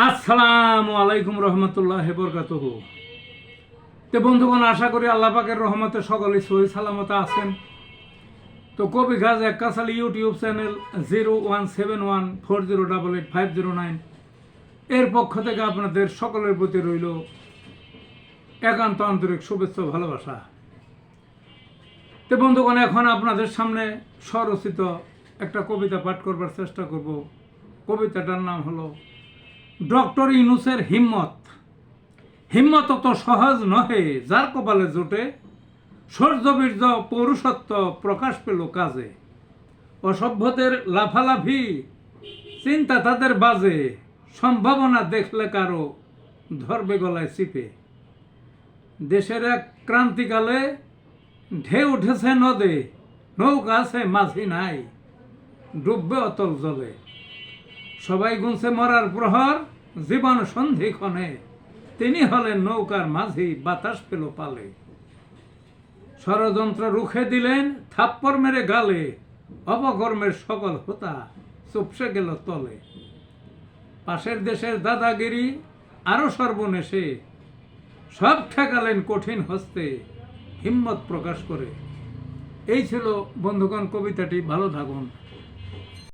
আসসালামু আলাইকুম রহমতুল্লাহ বরকাতুহু। তো বন্ধুগণ, আশা করি আল্লাহ পাকের রহমতে সকলেই সহি সালামতে আছেন। তো কবি গাজ এক্কাশালী ইউটিউব চ্যানেল 017140885009 এর পক্ষ থেকে আপনাদের সকলের প্রতি রইল একান্ত আন্তরিক শুভেচ্ছা ভালোবাসা। তো বন্ধুগণ, এখন আপনাদের সামনে স্বরচিত একটা কবিতা পাঠ করবার চেষ্টা করব। কবিতাটার নাম হলো ডক্টর ইউনূসের হিম্মত। হিম্মত অত সহজ নহে যার কপালে জোটে, শৌর্যবীর্য পৌরুষত্ব প্রকাশ পেল কাজে। অসভ্যদের লাফালাফি চিন্তা তাদের বাজে, সম্ভাবনা দেখলে কারো ধরবে গলায় চিপে। দেশের এক ক্রান্তিকালে ঢেউ উঠেছে নদে, নৌকা আছে মাঝি নাই, ডুববে অতল জলে। সবাই গুনছে মরার প্রহর, জীবন সন্ধিক্ষণে তিনি হলেন নৌকার মাঝি, বাতাস পেল পালে। ষড়যন্ত্র রুখে দিলেন থাপ্পড় মেরে গালে, অপকর্মের সকল হোতা চুপসে গেল তলে। পাশের দেশের দাদাগিরি আরো সর্বনেশে, সব ঠেকালেন কঠিন হস্তে হিম্মত প্রকাশ করে। এই ছিল বন্ধুগণ কবিতাটি। ভালো থাকুন।